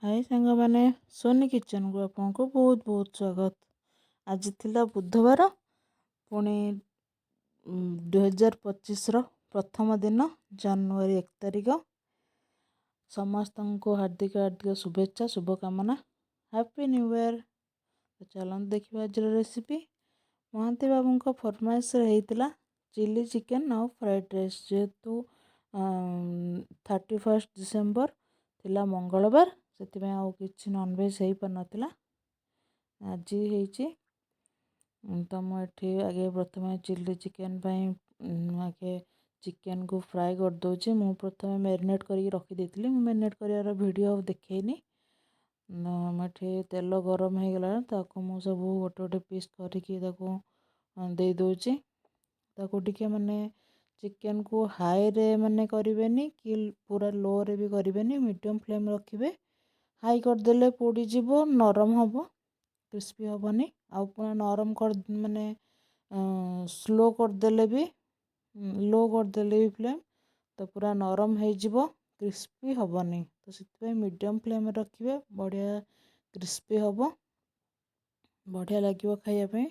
हाय सांग मैंने सोनी किचन को आपको बहुत बहुत स्वागत। आज थिला बुधवार पुणी 2025 प्रथम दिन जनवरी 1 तारिख। समस्त को हार्दिक हार्दिक शुभेच्छा शुभकामना हैप्पी न्यू ईयर। तो चलते देखिए आज रेसिपी। महांती बाबू को फरमाइश होता चिली चिकेन और फ्राइड राइस जेहेतु 31 डिसेम्बर थिला मंगलवार से आउ कि नॉनवेज हो पार नाला आज हो। तो मुझे आगे प्रथम चिली चिकेन आगे चिकेन को फ्राए कर दूची। मु प्रथम मैरिनेट करके रखी मैरिनेट कर वीडियो देखनी। मुझे तेल गरम हो गला मुझे सब गोटे गोटे पीस करके दे दूची। टिके माने चिकेन को हाई रे माने करें कि पूरा लो रे भी करें, मीडियम फ्लेम रखिए। हाई करदेले पोड़ीजीव नरम हम क्रिस्पी हेनी। आउ पूरा नरम कर माने स्लो करदेले भी लो करदेले भी फ्लेम तो पूरा नरम हो क्रिस्पी हेनी। तो से मीडियम फ्लेम रखिए बढ़िया क्रिस्पी हम बढ़िया लगे खायापी।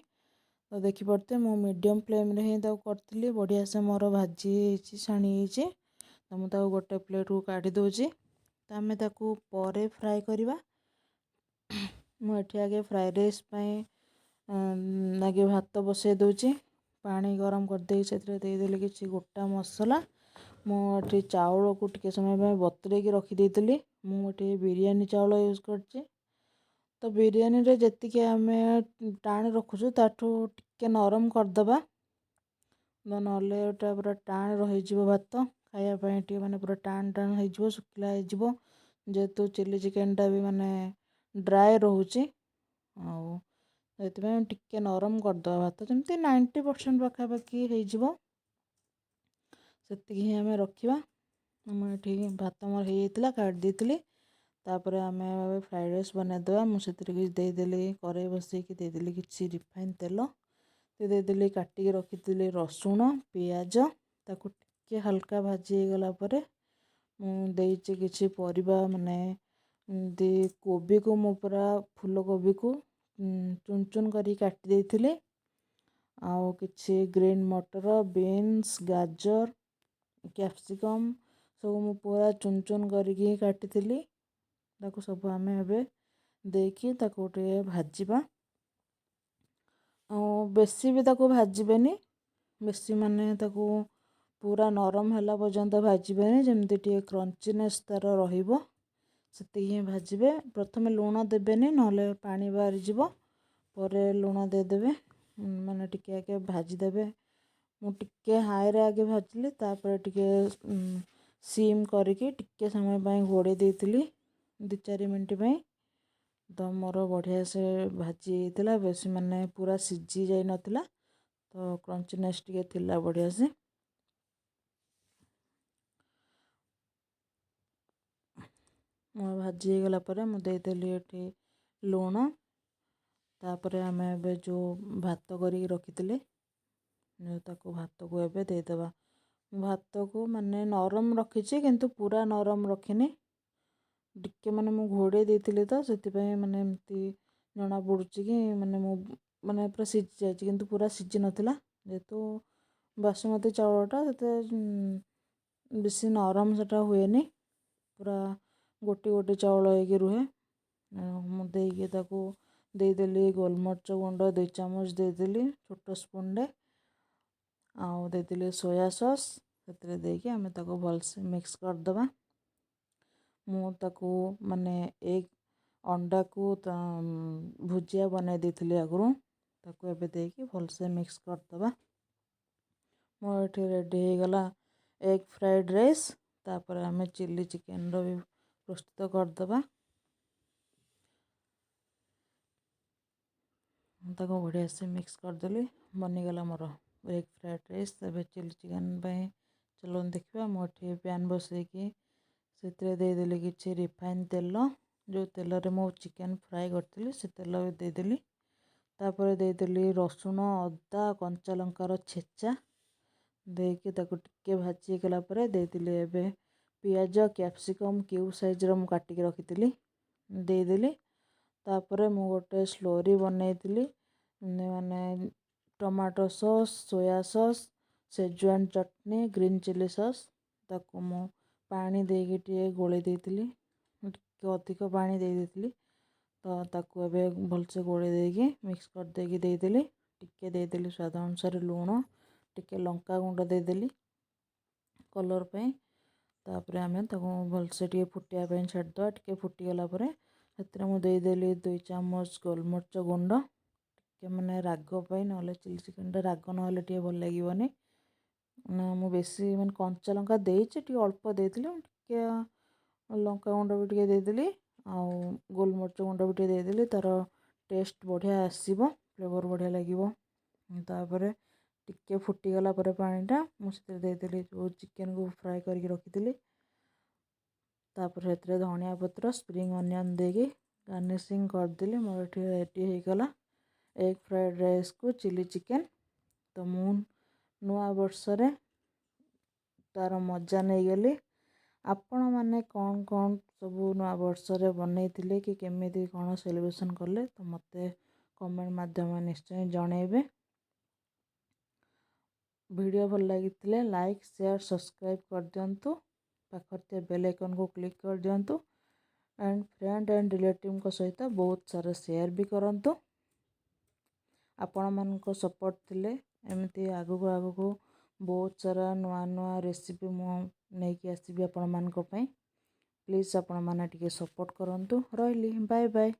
तो देखिपे मु मीडियम फ्लेम रे ही करी बढ़िया से मोर भाजी छाणी। तो मुझे गोटे प्लेट को काढ़ी दूची। तो आम पर फ्राए करवा। मुझे आगे फ्राइड राइस आगे भात बसई दूची। पानी गरम करदे से देदेली किसी गोटा मसला। मुझे चाउल को टिके समय बतुरे रखीदी। मुझे बिरयानी चाउल यूज कर। तो बिरयानी रे जी आम टाण रखुचु ताठू टिके नरम करदे ना पूरा टाण रही भात खायापाई माने पूरा टाण टाण हो शुखला हो जेहेतु चिली चिकेन टा भी माने ड्राए रोचे। टिके नरम करदे भात जमती 90% पाखापाखि हो ही आम रखा। मुझे भात मोर होता काढ़ी दी। तापर आम फ्राइड राइस बनईदे मुझे देदेली कड़े बसईकि देदेली किसी रिफाइन तेल देदेली काटिकी रखी रसुण पियाज ताकू टिके हल्का भाजी गला परे मुझे किसी परिबा माने कोबी को मु पूरा फूल कोबी को चुन चुन करी काटी देइथिले। आउ किछि ग्रीन मटर बीन्स गाजर कैप्सिकम सब मु पूरा चुन चुन करी काटी ताकू सब आम ए देकी गोटे भाजवा। बेसी भी ताकू भाजबेनी बेसी माने ताकू पूरा नरम है पर्यंत भाजबेनी जमती टे क्रंचीनेस तार रहिबो सेति ही भाजबे। प्रथम लुण देबेनी नहले पानी बाहरी जीवो परे लुण देदेबे माने टिके आगे भाजीदेबे। मु टिके हाई रे आगे भाजली तापर टिके सीम करके टिके समय घोड़े देइतिली 2-4 मिनट पे। तो मोर बढ़िया से भाजी होता बेसी माने पूरा सीझी जाई नथिला तो क्रंचीनेस टिके थिला बढ़िया से। मोर भाजी हो गला परे मु देदेली एठी लुण। तापर आम ए जो भात करी रखी ताको भात को एबे देदेबा। भात को माने नरम रखी किंतु पूरा नरम रखिनी टिके माने मु घोड़े देइतिली तो सेति माने एमती जना पड़ुची कि माने मु माने पूरा सीझी जाइए किंतु पूरा सीझी नथिला जेहेतु बासमती चाउलटा से बेसी नरम सेटा हुएनी पूरा गोटी गोटी चाउल होगी रुहे। मुझे ताकू देदेली गोलमरिच गुंड 2 चामच देदेली छोट स्पून रे आउ देदेली सोया सॉस से देकी आम ताको भलसे मिक्स करदबा। मु ताकू माने एक अंडा को भुजिया बनाई देथिली आगु ताकू एबे देकी भलसे मिक्स करदबा। मोर एठी रेडी हो गला एग फ्राइड राइस। तापर आम चिली चिकेन रो भी प्रस्तुत करदबा। ताको बढ़िया से मिक्स करदेली बनीगला मोर एग फ्राइड राइस। तबे चिली चिकेन चलो देखा मुझे पैन बसईकि से देदेली किसी रिफाइन तेल जो तेल रे मो चिकेन फ्राए करी से तेल देदेली। तापर देदेली रसुण अदा कंचा लंकार छेचा देकी ताको टिके भाजी गला परे देदेली एबे पियाज कैप्सिकम क्यूब साइज रो मु काटिकी रखी ଦେଇଦେଲି। ତାପରେ ମୁଁ ଗୋଟେ ସ୍ଲୋରି ବନେଇଥିଲି, ମାନେ tomato sauce, soya sauce, Schezwan chutney, green chilli sauce. ତାକୁ ମୁଁ ପାଣି ଦେଇକି ଟିକେ ଗୋଳେଇ ଦେଇଥିଲି, ଟିକେ ଅଧିକ ପାଣି ଦେଇ ଦେଇଥିଲି। ତ ତାକୁ ଏବେ ଭଲସେ ଗୋଳେଇ ଦେଇକି ମିକ୍ସ କରିଦେଇକି ଦେଇଦେଲି। ଟିକେ ଦେଇଦେଲି ସ୍ୱାଦ ଅନୁସାରେ ଲୁଣ, ଟିକେ ଲଙ୍କା ଗୁଣ୍ଡ ଦେଇଦେଲି କଲର୍ ପାଇଁ। ତାପରେ ଆମେ ତାକୁ ଭଲସେ ଟିକେ ଫୁଟିବା ପାଇଁ ଛାଡ଼ିଦେବା। ଟିକେ ଫୁଟିଗଲା ପରେ ସେଥିରେ ମୁଁ ଦେଇଦେଲି 2 ଚାମଚ ଗୋଲମରିଚ ଗୁଣ୍ଡ, ଟିକେ ମାନେ ରାଗ ପାଇଁ, ନହେଲେ ଚିଲି ଚିକେନ୍ଟା ରାଗ ନହେଲେ ଟିକେ ଭଲ ଲାଗିବନି। ନା ମୁଁ ବେଶୀ ମାନେ କଞ୍ଚା ଲଙ୍କା ଦେଇଛି, ଟିକେ ଅଳ୍ପ ଦେଇଥିଲି। ଟିକେ ଲଙ୍କା ଗୁଣ୍ଡ ବି ଟିକେ ଦେଇଦେଲି, ଆଉ ଗୋଲମରିଚ ଗୁଣ୍ଡ ବି ଟିକେ ଦେଇଦେଲି। ତା'ର ଟେଷ୍ଟ ବଢ଼ିଆ ଆସିବ, ଫ୍ଲେଭର୍ ବଢ଼ିଆ ଲାଗିବ। ତାପରେ ଟିକେ ଫୁଟିଗଲା ପରେ ପାଣିଟା ମୁଁ ସେଥିରେ ଦେଇଦେଲି ଯେଉଁ ଚିକେନ୍କୁ ଫ୍ରାଏ କରିକି ରଖିଥିଲି। ତାପରେ ସେଥିରେ ଧନିଆ ପତ୍ର, ସ୍ପ୍ରିଙ୍ଗ ଅନିଅନ୍ ଦେଇକି ଗାର୍ନିସିଂ କରିଦେଲି। ମୋର ଏଠି ରେଡ଼ି ହେଇଗଲା ଏଗ୍ ଫ୍ରାଏଡ଼୍ ରାଇସ୍କୁ ଚିଲି ଚିକେନ୍। ତ ମୁଁ ନୂଆ ବର୍ଷରେ ତା'ର ମଜା ନେଇଗଲି। ଆପଣମାନେ କ'ଣ କ'ଣ ସବୁ ନୂଆ ବର୍ଷରେ ବନେଇଥିଲେ କି କେମିତି କ'ଣ ସେଲିବ୍ରେସନ୍ କଲେ, ତ ମୋତେ କମେଣ୍ଟ ମାଧ୍ୟମରେ ନିଶ୍ଚୟ ଜଣାଇବେ। ଭିଡ଼ିଓ ଭଲ ଲାଗିଥିଲେ ଲାଇକ୍, ସେୟାର, ସବସ୍କ୍ରାଇବ୍ କରିଦିଅନ୍ତୁ। ପାଖରେ ଥିବା ବେଲ୍ ଆଇକନ୍କୁ କ୍ଲିକ୍ କରିଦିଅନ୍ତୁ। ଆଣ୍ଡ ଫ୍ରେଣ୍ଡ ଆଣ୍ଡ ରିଲେଟିଭଙ୍କ ସହିତ ବହୁତ ସାରା ସେୟାର ବି କରନ୍ତୁ। ଆପଣମାନଙ୍କ ସପୋର୍ଟ ଥିଲେ ଏମିତି ଆଗକୁ ଆଗକୁ ବହୁତ ସାରା ନୂଆ ନୂଆ ରେସିପି ମୁଁ ନେଇକି ଆସିବି ଆପଣମାନଙ୍କ ପାଇଁ। ପ୍ଲିଜ୍ ଆପଣମାନେ ଟିକେ ସପୋର୍ଟ କରନ୍ତୁ। ରହିଲି, ବାଏ ବାଏ।